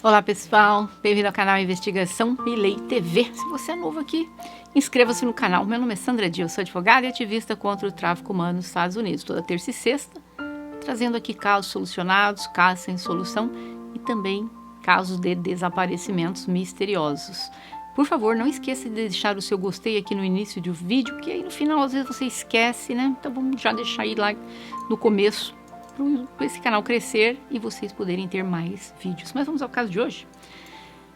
Olá pessoal, bem-vindo ao canal Investigação Milley TV. Se você é novo aqui, inscreva-se no canal. Meu nome é Sandra Dias, eu sou advogada e ativista contra o tráfico humano nos Estados Unidos. Toda terça e sexta, trazendo aqui casos solucionados, casos sem solução e também casos de desaparecimentos misteriosos. Por favor, não esqueça de deixar o seu gostei aqui no início do vídeo, que aí no final às vezes você esquece, né? Então vamos já deixar aí lá no começo, para esse canal crescer e vocês poderem ter mais vídeos. Mas vamos ao caso de hoje.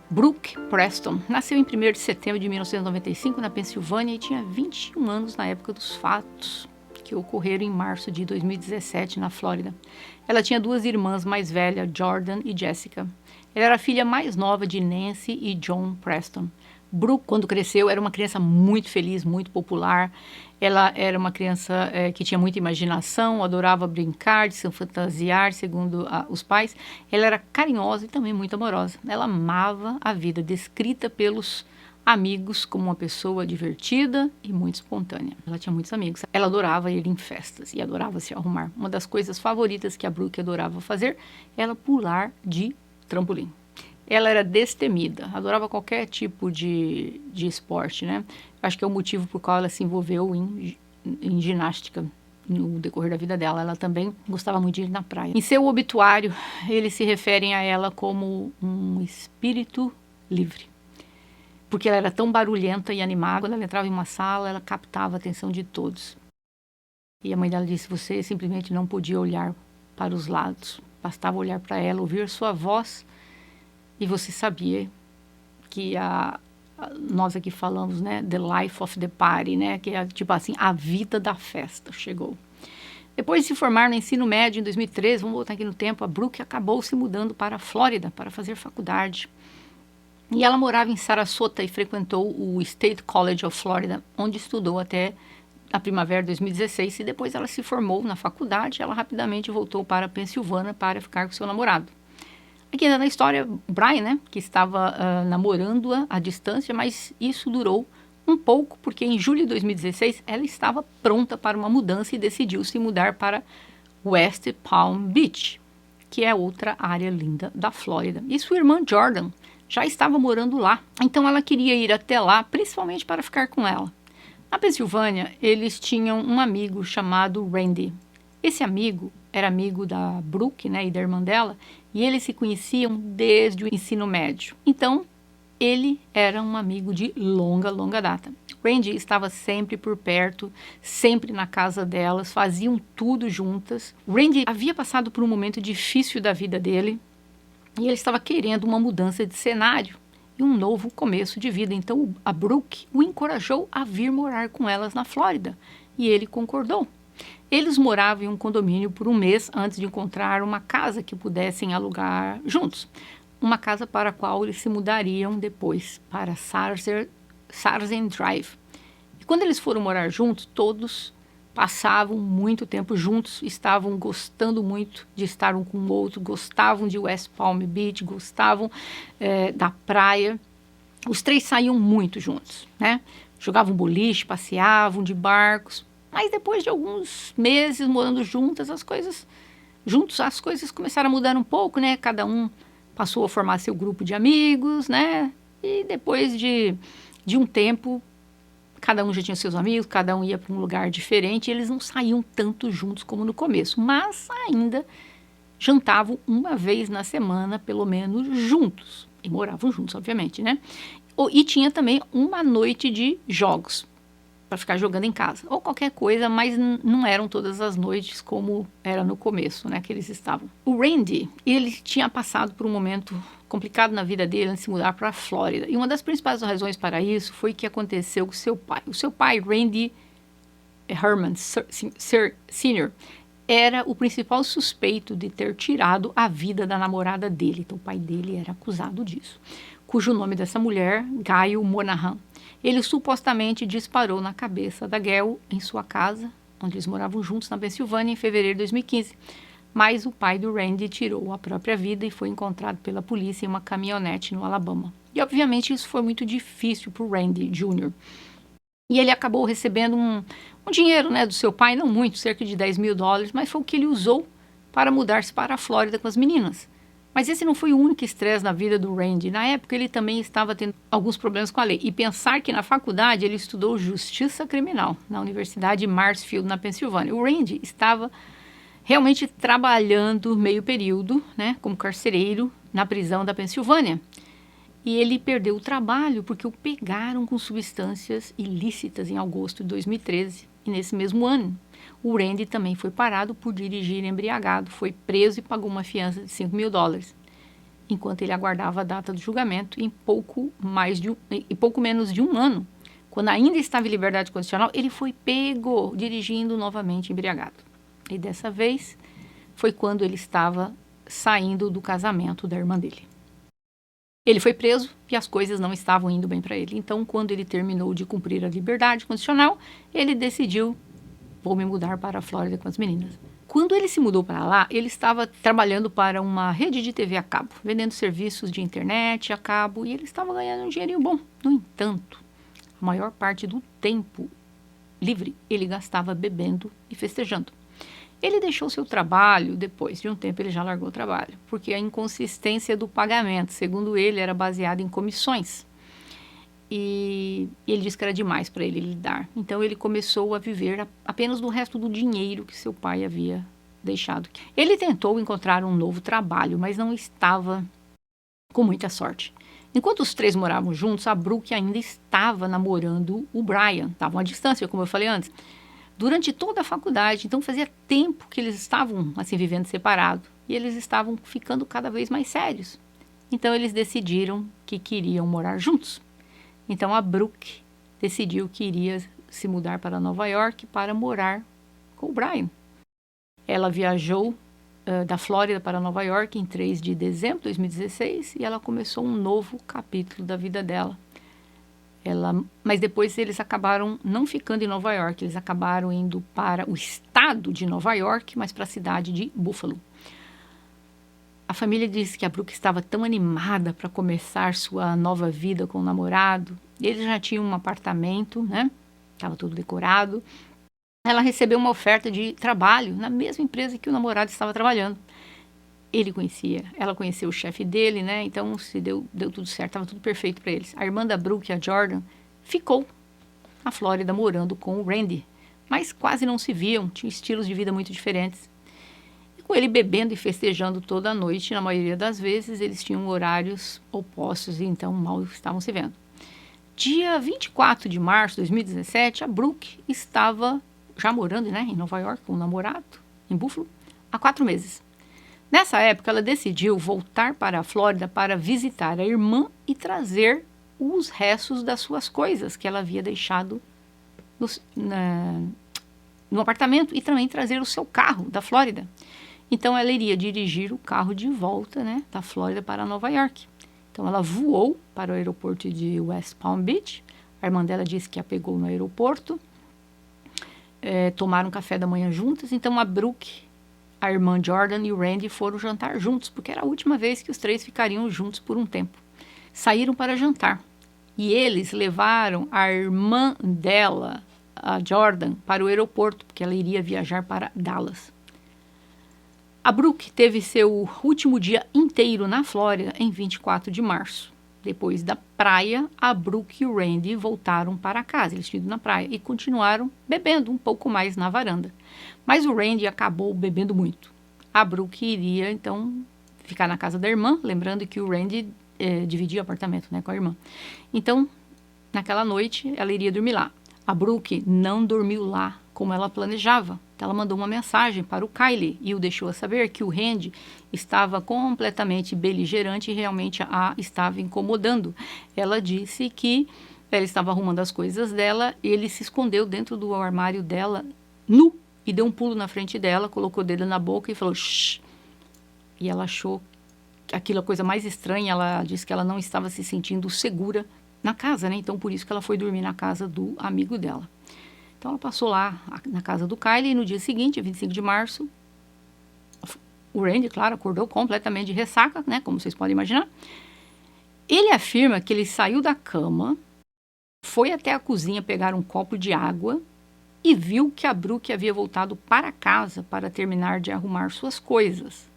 Brooke Preston nasceu em 1º de setembro de 1995 na Pensilvânia e tinha 21 anos na época dos fatos que ocorreram em março de 2017 na Flórida. Ela tinha duas irmãs mais velhas, Jordan e Jessica. Ela era a filha mais nova de Nancy e John Preston. Brooke, quando cresceu, era uma criança muito feliz, muito popular. Ela era uma criança que tinha muita imaginação, adorava brincar, de se fantasiar, segundo os pais. Ela era carinhosa e também muito amorosa. Ela amava a vida, descrita pelos amigos como uma pessoa divertida e muito espontânea. Ela tinha muitos amigos. Ela adorava ir em festas e adorava se arrumar. Uma das coisas favoritas que a Brooke adorava fazer era pular de trampolim. Ela era destemida, adorava qualquer tipo de esporte, né? Acho que é o motivo por qual ela se envolveu em ginástica no decorrer da vida dela. Ela também gostava muito de ir na praia. Em seu obituário, eles se referem a ela como um espírito livre. Porque ela era tão barulhenta e animada, quando ela entrava em uma sala, ela captava a atenção de todos. E a mãe dela disse, você simplesmente não podia olhar para os lados. Bastava olhar para ela, ouvir sua voz, e você sabia que nós aqui falamos, né, the life of the party, né, que é tipo assim, a vida da festa chegou. Depois de se formar no ensino médio em 2013, vamos voltar aqui no tempo, a Brooke acabou se mudando para a Flórida para fazer faculdade. E ela morava em Sarasota e frequentou o State College of Florida, onde estudou até a primavera de 2016, e depois ela se formou na faculdade. Ela rapidamente voltou para a Pensilvânia para ficar com seu namorado. Aqui na história, Brian, né, que estava namorando-a à distância, mas isso durou um pouco, porque em julho de 2016 ela estava pronta para uma mudança e decidiu se mudar para West Palm Beach, que é outra área linda da Flórida. E sua irmã Jordan já estava morando lá, então ela queria ir até lá, principalmente para ficar com ela. Na Pensilvânia, eles tinham um amigo chamado Randy. Esse amigo era amigo da Brooke, né, e da irmã dela, e eles se conheciam desde o ensino médio. Então, ele era um amigo de longa data. Randy estava sempre por perto, sempre na casa delas, faziam tudo juntas. Randy havia passado por um momento difícil da vida dele, e ele estava querendo uma mudança de cenário e um novo começo de vida. Então, a Brooke o encorajou a vir morar com elas na Flórida, e ele concordou. Eles moravam em um condomínio por um mês antes de encontrar uma casa que pudessem alugar juntos. Uma casa para a qual eles se mudariam depois, para Sarzen Drive. E quando eles foram morar juntos, todos passavam muito tempo juntos, estavam gostando muito de estar um com o outro, gostavam de West Palm Beach, gostavam da praia. Os três saíam muito juntos, né? Jogavam boliche, passeavam de barcos. Mas depois de alguns meses morando juntas, as coisas começaram a mudar um pouco, né? Cada um passou a formar seu grupo de amigos, né? E depois de um tempo, cada um já tinha seus amigos, cada um ia para um lugar diferente, e eles não saíam tanto juntos como no começo, mas ainda jantavam uma vez na semana, pelo menos juntos. E moravam juntos, obviamente, né? E tinha também uma noite de jogos, para ficar jogando em casa, ou qualquer coisa, mas não eram todas as noites como era no começo, né, que eles estavam. O Randy, ele tinha passado por um momento complicado na vida dele antes de se mudar para a Flórida, e uma das principais razões para isso foi o que aconteceu com seu pai. O seu pai, Randy Herman Sr., era o principal suspeito de ter tirado a vida da namorada dele, então o pai dele era acusado disso, cujo nome dessa mulher, Gail Monahan. Ele supostamente disparou na cabeça da Gail em sua casa, onde eles moravam juntos na Pensilvânia, em fevereiro de 2015. Mas o pai do Randy tirou a própria vida e foi encontrado pela polícia em uma caminhonete no Alabama. E obviamente isso foi muito difícil para o Randy Jr. E ele acabou recebendo um dinheiro, né, do seu pai, não muito, cerca de $10 mil, mas foi o que ele usou para mudar-se para a Flórida com as meninas. Mas esse não foi o único estresse na vida do Randy. Na época, ele também estava tendo alguns problemas com a lei. E pensar que na faculdade ele estudou Justiça Criminal na Universidade de Marshfield, na Pensilvânia. O Randy estava realmente trabalhando meio período, né, como carcereiro na prisão da Pensilvânia. E ele perdeu o trabalho porque o pegaram com substâncias ilícitas em agosto de 2013. E nesse mesmo ano, o Randy também foi parado por dirigir embriagado, foi preso e pagou uma fiança de $5.000, enquanto ele aguardava a data do julgamento em pouco menos de um ano. Quando ainda estava em liberdade condicional, ele foi pego dirigindo novamente embriagado. E dessa vez foi quando ele estava saindo do casamento da irmã dele. Ele foi preso e as coisas não estavam indo bem para ele. Então, quando ele terminou de cumprir a liberdade condicional, ele decidiu: vou me mudar para a Flórida com as meninas. Quando ele se mudou para lá, ele estava trabalhando para uma rede de TV a cabo, vendendo serviços de internet a cabo, e ele estava ganhando um dinheirinho bom. No entanto, a maior parte do tempo livre ele gastava bebendo e festejando. Ele deixou seu trabalho, depois de um tempo ele já largou o trabalho, porque a inconsistência do pagamento, segundo ele, era baseada em comissões. E ele disse que era demais para ele lidar. Então ele começou a viver apenas do resto do dinheiro que seu pai havia deixado. Ele tentou encontrar um novo trabalho, mas não estava com muita sorte. Enquanto os três moravam juntos, a Brooke ainda estava namorando o Brian. Estavam à distância, como eu falei antes. Durante toda a faculdade, então fazia tempo que eles estavam assim vivendo separado. E eles estavam ficando cada vez mais sérios. Então eles decidiram que queriam morar juntos. Então a Brooke decidiu que iria se mudar para Nova York para morar com o Brian. Ela viajou da Flórida para Nova York em 3 de dezembro de 2016 e ela começou um novo capítulo da vida dela. Mas depois eles acabaram não ficando em Nova York, eles acabaram indo para o estado de Nova York, mas para a cidade de Buffalo. A família disse que a Brooke estava tão animada para começar sua nova vida com o namorado. Eles já tinham um apartamento, né? Estava tudo decorado. Ela recebeu uma oferta de trabalho na mesma empresa que o namorado estava trabalhando. Ela conhecia o chefe dele, né? Então deu tudo certo, estava tudo perfeito para eles. A irmã da Brooke, a Jordan, ficou na Flórida morando com o Randy, mas quase não se viam, tinham estilos de vida muito diferentes. Com ele bebendo e festejando toda a noite, na maioria das vezes, eles tinham horários opostos e então mal estavam se vendo. Dia 24 de março de 2017, a Brooke estava já morando, né, em Nova York com o namorado, em Buffalo, há 4 meses. Nessa época, ela decidiu voltar para a Flórida para visitar a irmã e trazer os restos das suas coisas que ela havia deixado no apartamento e também trazer o seu carro da Flórida. Então, ela iria dirigir o carro de volta, né, da Flórida para Nova York. Então, ela voou para o aeroporto de West Palm Beach. A irmã dela disse que a pegou no aeroporto. Tomaram café da manhã juntas. Então, a Brooke, a irmã Jordan e o Randy foram jantar juntos, porque era a última vez que os três ficariam juntos por um tempo. Saíram para jantar. E eles levaram a irmã dela, a Jordan, para o aeroporto, porque ela iria viajar para Dallas. A Brooke teve seu último dia inteiro na Flórida em 24 de março. Depois da praia, a Brooke e o Randy voltaram para casa. Eles tinham ido na praia e continuaram bebendo um pouco mais na varanda. Mas o Randy acabou bebendo muito. A Brooke iria, então, ficar na casa da irmã, lembrando que o Randy dividia o apartamento, né, com a irmã. Então, naquela noite, ela iria dormir lá. A Brooke não dormiu lá como ela planejava. Então, ela mandou uma mensagem para o Kylie e o deixou saber que o Randy estava completamente beligerante e realmente a estava incomodando. Ela disse que ela estava arrumando as coisas dela, ele se escondeu dentro do armário dela, nu, e deu um pulo na frente dela, colocou o dedo na boca e falou shh. E ela achou aquilo a coisa mais estranha. Ela disse que ela não estava se sentindo segura na casa, né? Então, por isso que ela foi dormir na casa do amigo dela. Então, ela passou lá na casa do Kylie e no dia seguinte, 25 de março, o Randy, claro, acordou completamente de ressaca, né? Como vocês podem imaginar. Ele afirma que ele saiu da cama, foi até a cozinha pegar um copo de água e viu que a Brooke havia voltado para casa para terminar de arrumar suas coisas.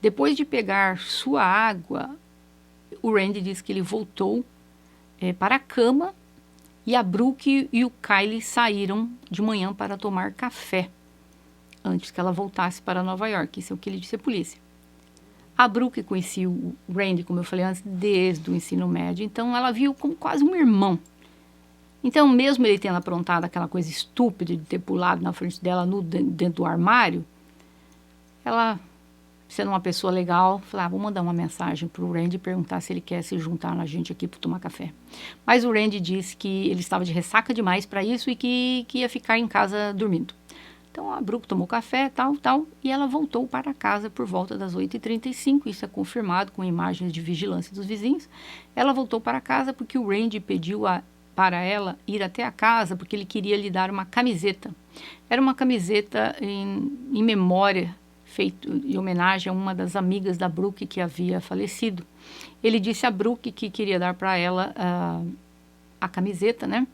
Depois de pegar sua água, o Randy disse que ele voltou para a cama e a Brooke e o Kyle saíram de manhã para tomar café antes que ela voltasse para Nova York. Isso é o que ele disse à polícia. A Brooke conhecia o Randy, como eu falei antes, desde o ensino médio, então ela viu como quase um irmão. Então, mesmo ele tendo aprontado aquela coisa estúpida de ter pulado na frente dela dentro do armário, ela, sendo uma pessoa legal, falou, vou mandar uma mensagem para o Randy e perguntar se ele quer se juntar na gente aqui para tomar café. Mas o Randy disse que ele estava de ressaca demais para isso e que ia ficar em casa dormindo. Então, a Brooke tomou café, tal, e ela voltou para casa por volta das 8h35, isso é confirmado com imagens de vigilância dos vizinhos. Ela voltou para casa porque o Randy pediu para ela ir até a casa, porque ele queria lhe dar uma camiseta. Era uma camiseta em memória, feito em homenagem a uma das amigas da Brooke que havia falecido. Ele disse a Brooke que queria dar para ela a camiseta, né?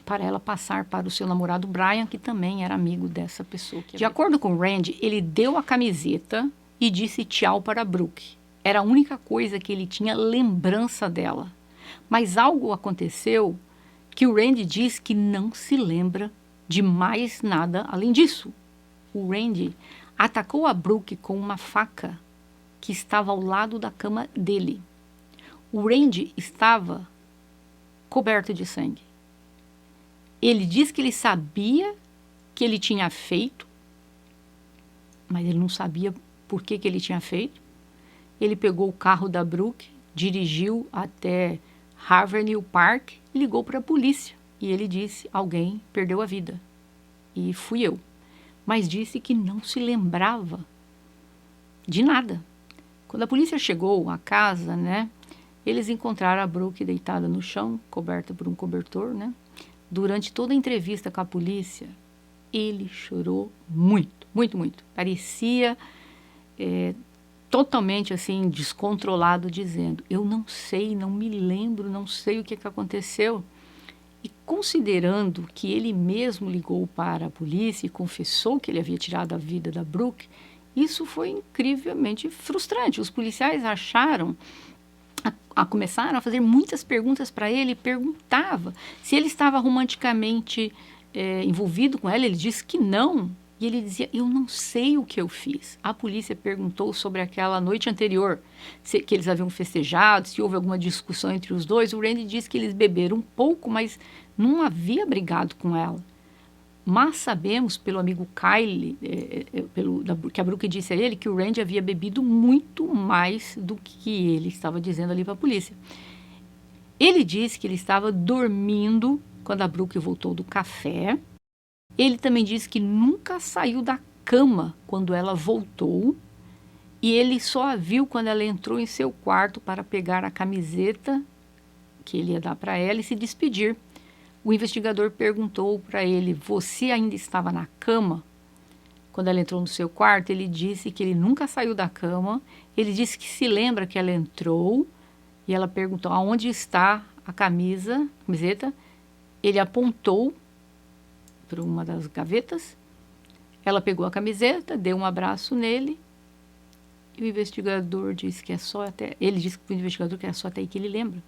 Para ela passar para o seu namorado Brian, que também era amigo dessa pessoa. De acordo com Randy, ele deu a camiseta e disse tchau para a Brooke. Era a única coisa que ele tinha lembrança dela. Mas algo aconteceu que o Randy diz que não se lembra de mais nada além disso. O Randy atacou a Brooke com uma faca que estava ao lado da cama dele. O Randy estava coberto de sangue. Ele diz que ele sabia que ele tinha feito, mas ele não sabia por que ele tinha feito. Ele pegou o carro da Brooke, dirigiu até Harvard Park e ligou para a polícia. E ele disse, alguém perdeu a vida. E fui eu. Mas disse que não se lembrava de nada. Quando a polícia chegou à casa, né, eles encontraram a Brooke deitada no chão, coberta por um cobertor, né? Durante toda a entrevista com a polícia, ele chorou muito, muito, muito. Parecia totalmente assim, descontrolado, dizendo, eu não sei, não me lembro, não sei o que aconteceu. E considerando que ele mesmo ligou para a polícia e confessou que ele havia tirado a vida da Brooke, isso foi incrivelmente frustrante. Os policiais começaram a fazer muitas perguntas para ele, perguntava se ele estava romanticamente envolvido com ela. Ele disse que não, e ele dizia, eu não sei o que eu fiz. A polícia perguntou sobre aquela noite anterior, que eles haviam festejado, se houve alguma discussão entre os dois. O Randy disse que eles beberam um pouco, mas não havia brigado com ela. Mas sabemos, pelo amigo Kyle, que a Brooke disse a ele, que o Randy havia bebido muito mais do que ele estava dizendo ali para a polícia. Ele disse que ele estava dormindo quando a Brooke voltou do café. Ele também disse que nunca saiu da cama quando ela voltou. E ele só a viu quando ela entrou em seu quarto para pegar a camiseta que ele ia dar para ela e se despedir. O investigador perguntou para ele, você ainda estava na cama? Quando ela entrou no seu quarto, ele disse que ele nunca saiu da cama. Ele disse que se lembra que ela entrou e ela perguntou aonde está a camiseta. Ele apontou para uma das gavetas. Ela pegou a camiseta, deu um abraço nele. E o investigador disse que é só até... Ele disse para o investigador que é só até aí que ele lembra.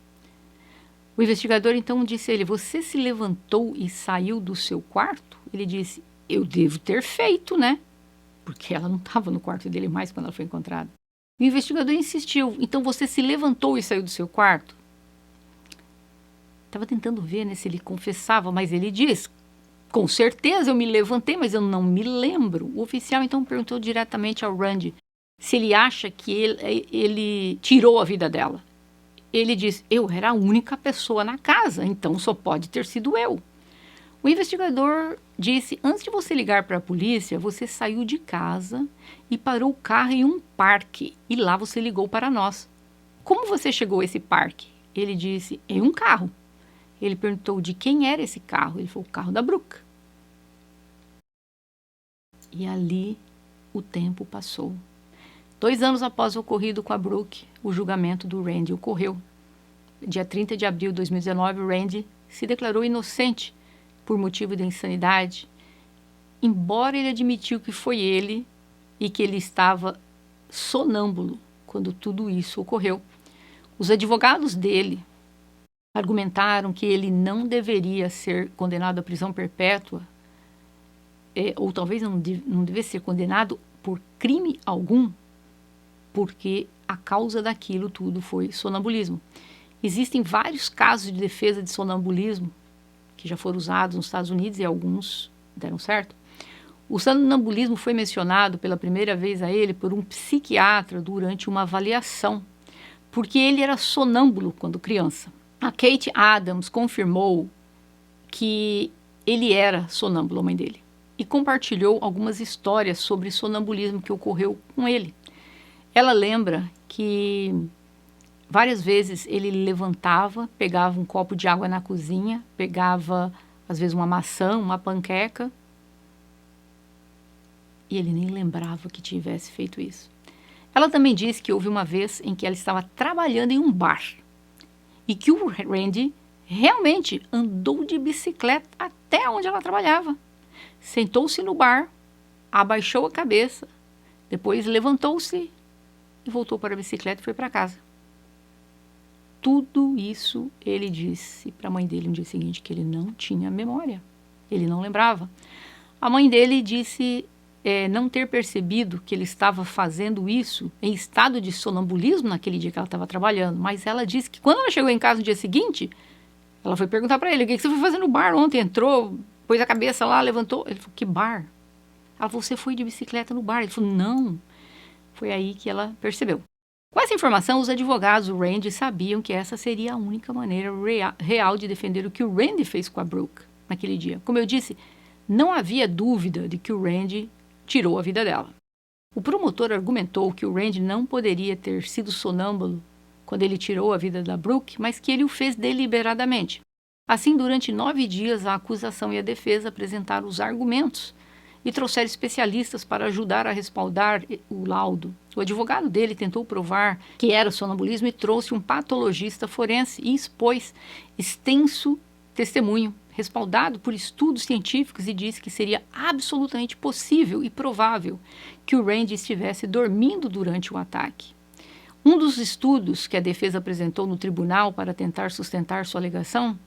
O investigador então disse a ele, você se levantou e saiu do seu quarto? Ele disse, eu devo ter feito, né? Porque ela não estava no quarto dele mais quando ela foi encontrada. O investigador insistiu, então você se levantou e saiu do seu quarto? Estava tentando ver, né, se ele confessava, mas ele diz, com certeza eu me levantei, mas eu não me lembro. O oficial então perguntou diretamente ao Randy se ele acha que ele tirou a vida dela. Ele disse, eu era a única pessoa na casa, então só pode ter sido eu. O investigador disse, antes de você ligar para a polícia, você saiu de casa e parou o carro em um parque, e lá você ligou para nós. Como você chegou a esse parque? Ele disse, em um carro. Ele perguntou de quem era esse carro. Ele falou, o carro da Brooke. E ali o tempo passou. 2 anos após o ocorrido com a Brooke, o julgamento do Randy ocorreu. Dia 30 de abril de 2019, o Randy se declarou inocente por motivo de insanidade, embora ele admitiu que foi ele e que ele estava sonâmbulo quando tudo isso ocorreu. Os advogados dele argumentaram que ele não deveria ser condenado à prisão perpétua, ou talvez não devesse ser condenado por crime algum, porque a causa daquilo tudo foi sonambulismo. Existem vários casos de defesa de sonambulismo que já foram usados nos Estados Unidos e alguns deram certo. O sonambulismo foi mencionado pela primeira vez a ele por um psiquiatra durante uma avaliação, porque ele era sonâmbulo quando criança. A Kate Adams confirmou que ele era sonâmbulo, a mãe dele, e compartilhou algumas histórias sobre sonambulismo que ocorreu com ele. Ela lembra que várias vezes ele levantava, pegava um copo de água na cozinha, pegava às vezes uma maçã, uma panqueca, e ele nem lembrava que tivesse feito isso. Ela também disse que houve uma vez em que ela estava trabalhando em um bar e que o Randy realmente andou de bicicleta até onde ela trabalhava. Sentou-se no bar, abaixou a cabeça, depois levantou-se e voltou para a bicicleta e foi para casa. Tudo isso ele disse para a mãe dele no dia seguinte, que ele não tinha memória, ele não lembrava. A mãe dele disse não ter percebido que ele estava fazendo isso em estado de sonambulismo naquele dia que ela estava trabalhando, mas ela disse que quando ela chegou em casa no dia seguinte, ela foi perguntar para ele: o que você foi fazer no bar ontem? Entrou, pôs a cabeça lá, levantou. Ele falou: que bar? Ela falou: você foi de bicicleta no bar? Ele falou: não. Foi aí que ela percebeu. Com essa informação, os advogados do Randy sabiam que essa seria a única maneira real de defender o que o Randy fez com a Brooke naquele dia. Como eu disse, não havia dúvida de que o Randy tirou a vida dela. O promotor argumentou que o Randy não poderia ter sido sonâmbulo quando ele tirou a vida da Brooke, mas que ele o fez deliberadamente. Assim, durante 9 dias, a acusação e a defesa apresentaram os argumentos e trouxeram especialistas para ajudar a respaldar o laudo. O advogado dele tentou provar que era sonambulismo e trouxe um patologista forense e expôs extenso testemunho, respaldado por estudos científicos, e disse que seria absolutamente possível e provável que o Randy estivesse dormindo durante o ataque. Um dos estudos que a defesa apresentou no tribunal para tentar sustentar sua alegação,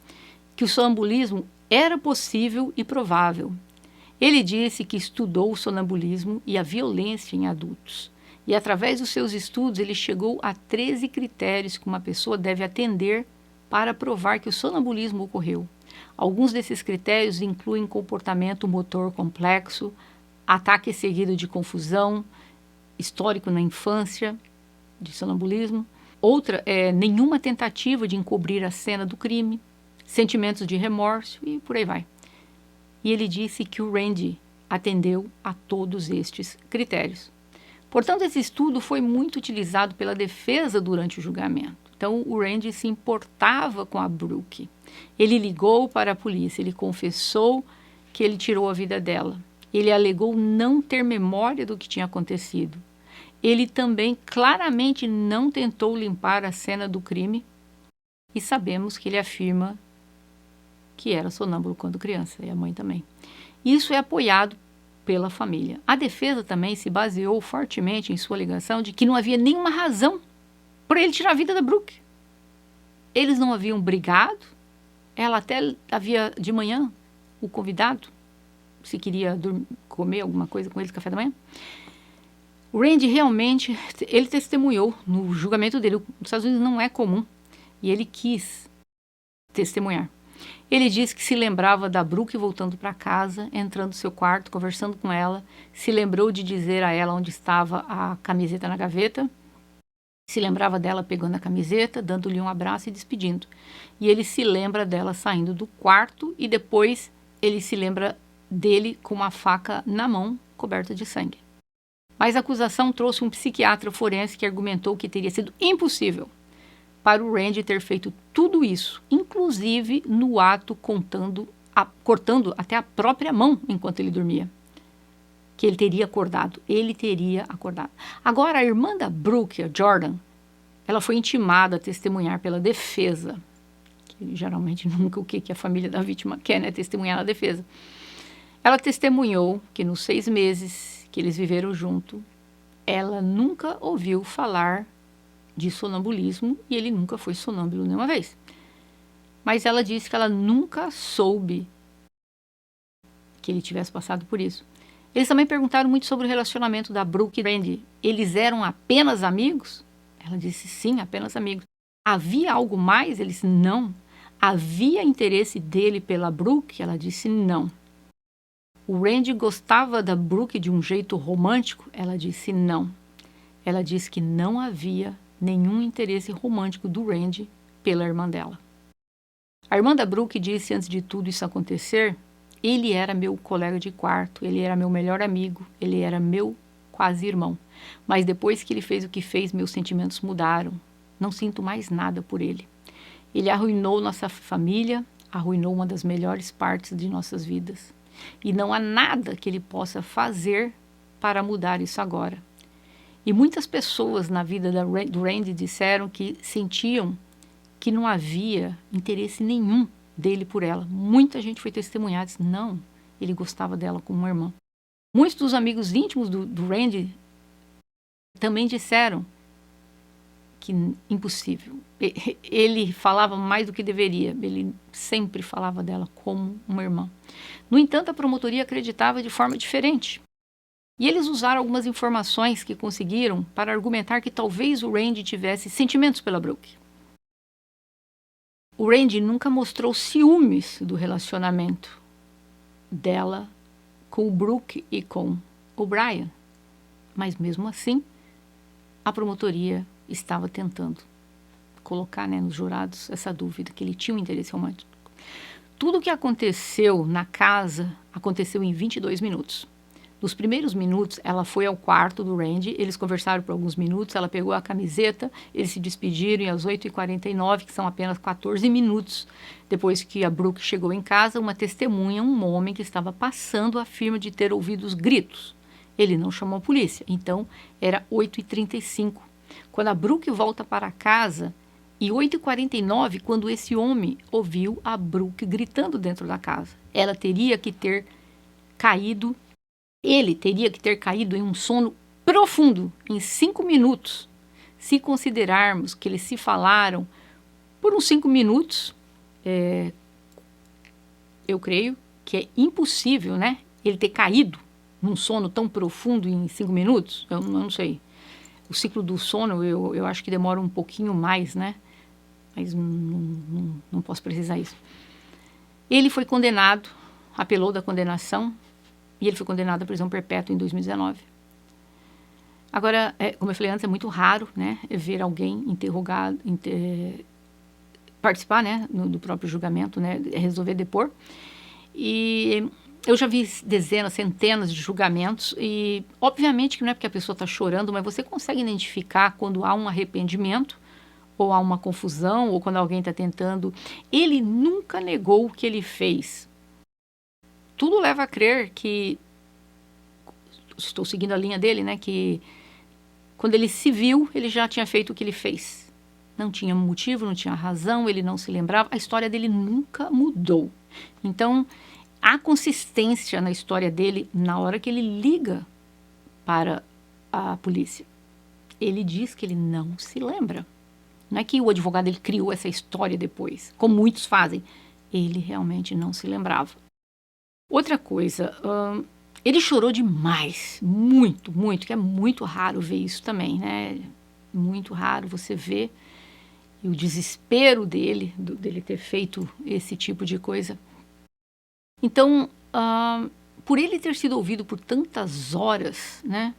que o sonambulismo era possível e provável. Ele disse que estudou o sonambulismo e a violência em adultos. E através dos seus estudos ele chegou a 13 critérios que uma pessoa deve atender para provar que o sonambulismo ocorreu. Alguns desses critérios incluem comportamento motor complexo, ataque seguido de confusão, histórico na infância de sonambulismo. Outra é nenhuma tentativa de encobrir a cena do crime, sentimentos de remorso e por aí vai. E ele disse que o Randy atendeu a todos estes critérios. Portanto, esse estudo foi muito utilizado pela defesa durante o julgamento. Então, o Randy se importava com a Brooke. Ele ligou para a polícia, ele confessou que ele tirou a vida dela. Ele alegou não ter memória do que tinha acontecido. Ele também claramente não tentou limpar a cena do crime. E sabemos que ele afirma que era sonâmbulo quando criança, e a mãe também. Isso é apoiado pela família. A defesa também se baseou fortemente em sua alegação de que não havia nenhuma razão para ele tirar a vida da Brooke. Eles não haviam brigado, ela até havia de manhã o convidado, se queria comer alguma coisa com ele no café da manhã. O Randy realmente, ele testemunhou no julgamento dele. Nos Estados Unidos não é comum, e ele quis testemunhar. Ele disse que se lembrava da Brooke voltando para casa, entrando no seu quarto, conversando com ela, se lembrou de dizer a ela onde estava a camiseta na gaveta, se lembrava dela pegando a camiseta, dando-lhe um abraço e despedindo. E ele se lembra dela saindo do quarto e depois ele se lembra dele com uma faca na mão, coberta de sangue. Mas a acusação trouxe um psiquiatra forense que argumentou que teria sido impossível para o Randy ter feito tudo isso, inclusive no ato cortando até a própria mão enquanto ele dormia. Que ele teria acordado. Agora, a irmã da Brooke, a Jordan, ela foi intimada a testemunhar pela defesa. Que geralmente nunca o que a família da vítima quer, né? Testemunhar na defesa. Ela testemunhou que nos 6 meses que eles viveram junto, ela nunca ouviu falar de sonambulismo e ele nunca foi sonâmbulo nenhuma vez. Mas ela disse que ela nunca soube que ele tivesse passado por isso. Eles também perguntaram muito sobre o relacionamento da Brooke e Randy. Eles eram apenas amigos? Ela disse sim, apenas amigos. Havia algo mais? Ele disse não. Havia interesse dele pela Brooke? Ela disse não. O Randy gostava da Brooke de um jeito romântico? Ela disse não. Ela disse que não havia nenhum interesse romântico do Randy pela irmã dela. A irmã da Brooke disse antes de tudo isso acontecer, ele era meu colega de quarto, ele era meu melhor amigo, ele era meu quase irmão. Mas depois que ele fez o que fez, meus sentimentos mudaram. Não sinto mais nada por ele. Ele arruinou nossa família, arruinou uma das melhores partes de nossas vidas. E não há nada que ele possa fazer para mudar isso agora. E muitas pessoas na vida do Randy disseram que sentiam que não havia interesse nenhum dele por ela. Muita gente foi testemunhar, disse, não, ele gostava dela como uma irmã. Muitos dos amigos íntimos do Randy também disseram que impossível. Ele falava mais do que deveria, ele sempre falava dela como uma irmã. No entanto, a promotoria acreditava de forma diferente. E eles usaram algumas informações que conseguiram para argumentar que talvez o Randy tivesse sentimentos pela Brooke. O Randy nunca mostrou ciúmes do relacionamento dela com o Brooke e com o Brian. Mas mesmo assim, a promotoria estava tentando colocar, né, nos jurados essa dúvida, que ele tinha um interesse romântico. Tudo o que aconteceu na casa aconteceu em 22 minutos. Nos primeiros minutos, ela foi ao quarto do Randy, eles conversaram por alguns minutos, ela pegou a camiseta, eles se despediram e às 8h49, que são apenas 14 minutos, depois que a Brooke chegou em casa, uma testemunha, um homem que estava passando, afirma de ter ouvido os gritos. Ele não chamou a polícia, então era 8h35. Quando a Brooke volta para casa, e 8h49, quando esse homem ouviu a Brooke gritando dentro da casa. Ela teria que ter caído, ele teria que ter caído em um sono profundo, em 5 minutos. Se considerarmos que eles se falaram por uns 5 minutos, eu creio que é impossível, né, ele ter caído num sono tão profundo em 5 minutos. Eu não sei. O ciclo do sono, eu acho que demora um pouquinho mais, né? Mas não posso precisar isso. Ele foi condenado, apelou da condenação, e ele foi condenado à prisão perpétua em 2019. Agora, como eu falei antes, é muito raro, né, ver alguém interrogado, participar, né, do próprio julgamento, né, resolver depor. E eu já vi dezenas, centenas de julgamentos e, obviamente, que não é porque a pessoa está chorando, mas você consegue identificar quando há um arrependimento ou há uma confusão, ou quando alguém está tentando. Ele nunca negou o que ele fez. Tudo leva a crer que, estou seguindo a linha dele, né, que quando ele se viu, ele já tinha feito o que ele fez. Não tinha motivo, não tinha razão, ele não se lembrava, a história dele nunca mudou. Então, há consistência na história dele na hora que ele liga para a polícia. Ele diz que ele não se lembra. Não é que o advogado ele criou essa história depois, como muitos fazem. Ele realmente não se lembrava. Outra coisa, ele chorou demais, muito, muito, que é muito raro ver isso também, né? Muito raro você ver. E o desespero dele ter feito esse tipo de coisa. Então, por ele ter sido ouvido por tantas horas, né?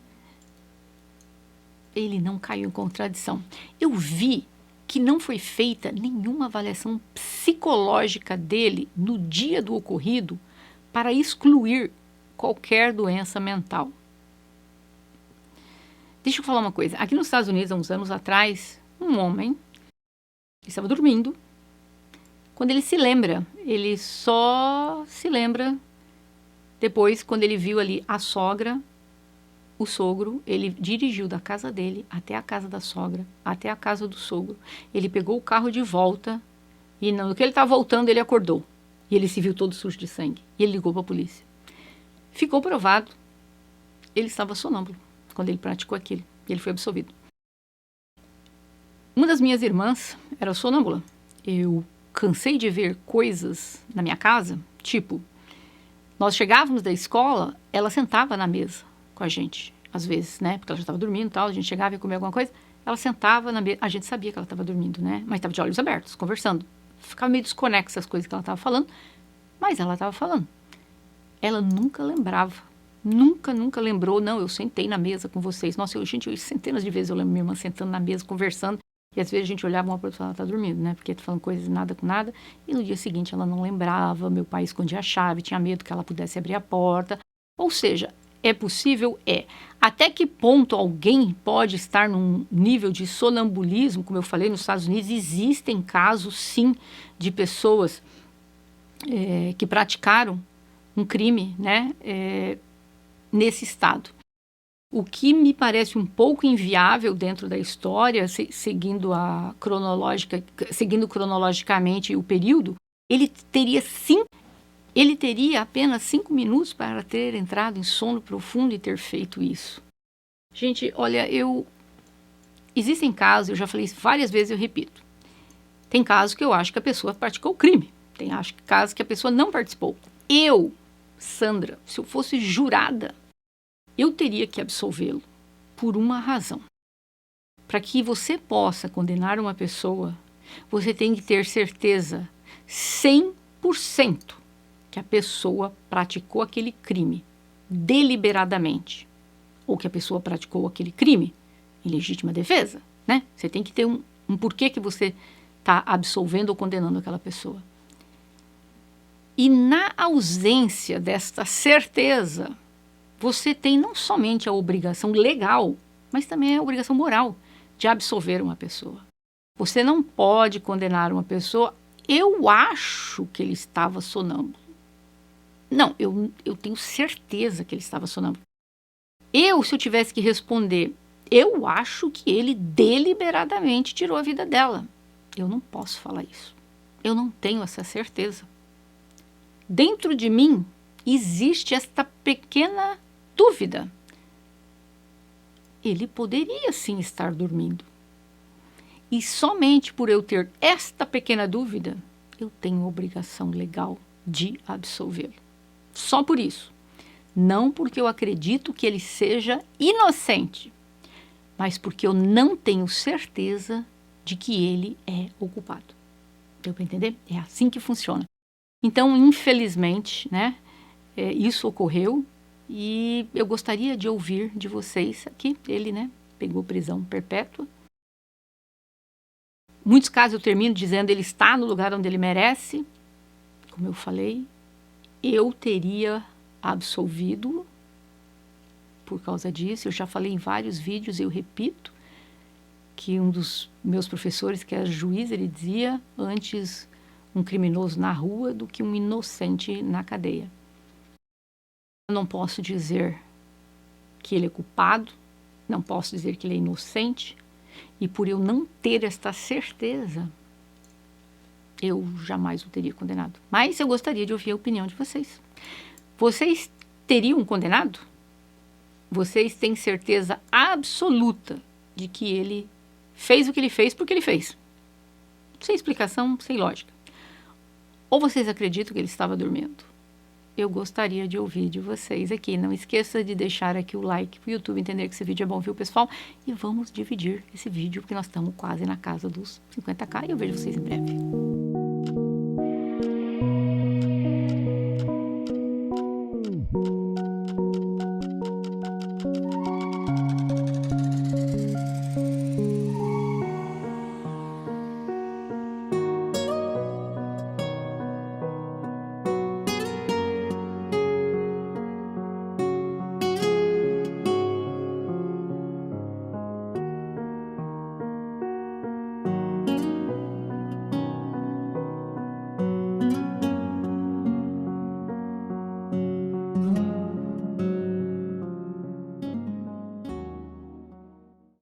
Ele não caiu em contradição. Eu vi que não foi feita nenhuma avaliação psicológica dele no dia do ocorrido para excluir qualquer doença mental. Deixa eu falar uma coisa. Aqui nos Estados Unidos, há uns anos atrás, um homem estava dormindo. Quando ele se lembra, ele só se lembra depois, quando ele viu ali a sogra, o sogro, ele dirigiu da casa dele até a casa da sogra, até a casa do sogro. Ele pegou o carro de volta e no que ele estava voltando, ele acordou. E ele se viu todo sujo de sangue. E ele ligou para a polícia. Ficou provado, ele estava sonâmbulo. quando ele praticou aquilo. E ele foi absolvido. Uma das minhas irmãs era sonâmbula. Eu cansei de ver coisas na minha casa, tipo, nós chegávamos da escola, ela sentava na mesa com a gente, às vezes, né? Porque ela já estava dormindo e tal, a gente chegava e comia alguma coisa, ela sentava na mesa, a gente sabia que ela estava dormindo, né? Mas estava de olhos abertos, conversando. Ficava meio desconexa as coisas que ela estava falando, mas ela estava falando. Ela nunca lembrava, nunca lembrou, não, eu sentei na mesa com vocês. Nossa, centenas de vezes eu lembro minha irmã sentando na mesa, conversando, e às vezes a gente olhava uma para outra e falava, ela está dormindo, né? Porque tá falando coisas nada com nada. E no dia seguinte ela não lembrava, meu pai escondia a chave, tinha medo que ela pudesse abrir a porta. Ou seja, é possível? É. Até que ponto alguém pode estar num nível de sonambulismo? Como eu falei, nos Estados Unidos existem casos, sim, de pessoas que praticaram um crime, né? Nesse estado. O que me parece um pouco inviável dentro da história, seguindo cronologicamente o período, ele teria apenas 5 minutos para ter entrado em sono profundo e ter feito isso. Gente, olha, existem casos, eu já falei isso várias vezes, eu repito. Tem casos que eu acho que a pessoa praticou o crime. Tem casos que a pessoa não participou. Eu, Sandra, se eu fosse jurada, eu teria que absolvê-lo por uma razão. Para que você possa condenar uma pessoa, você tem que ter certeza 100% que a pessoa praticou aquele crime deliberadamente. Ou que a pessoa praticou aquele crime em legítima defesa, né? Você tem que ter um porquê que você está absolvendo ou condenando aquela pessoa. E na ausência desta certeza, você tem não somente a obrigação legal, mas também a obrigação moral de absolver uma pessoa. Você não pode condenar uma pessoa, eu acho que ele estava sonâmbulo. Não, eu tenho certeza que ele estava sonâmbulo. Se eu tivesse que responder, eu acho que ele deliberadamente tirou a vida dela. Eu não posso falar isso. Eu não tenho essa certeza. Dentro de mim existe esta pequena dúvida. Ele poderia sim estar dormindo. E somente por eu ter esta pequena dúvida, eu tenho obrigação legal de absolvê-lo. Só por isso. Não porque eu acredito que ele seja inocente, mas porque eu não tenho certeza de que ele é o culpado. Deu para entender? É assim que funciona. Então, infelizmente, né, isso ocorreu. E eu gostaria de ouvir de vocês aqui, ele, né, pegou prisão perpétua. Muitos casos eu termino dizendo ele está no lugar onde ele merece. Como eu falei, eu teria absolvido por causa disso. Eu já falei em vários vídeos, eu repito, que um dos meus professores, que era juiz, ele dizia antes um criminoso na rua do que um inocente na cadeia. Eu não posso dizer que ele é culpado, não posso dizer que ele é inocente, e por eu não ter esta certeza, eu jamais o teria condenado. Mas eu gostaria de ouvir a opinião de vocês. Vocês teriam condenado? Vocês têm certeza absoluta de que ele fez o que ele fez porque ele fez? Sem explicação, sem lógica. Ou vocês acreditam que ele estava dormindo? Eu gostaria de ouvir de vocês aqui. Não esqueça de deixar aqui o like para o YouTube entender que esse vídeo é bom, viu, pessoal? E vamos dividir esse vídeo, porque nós estamos quase na casa dos 50k e eu vejo vocês em breve.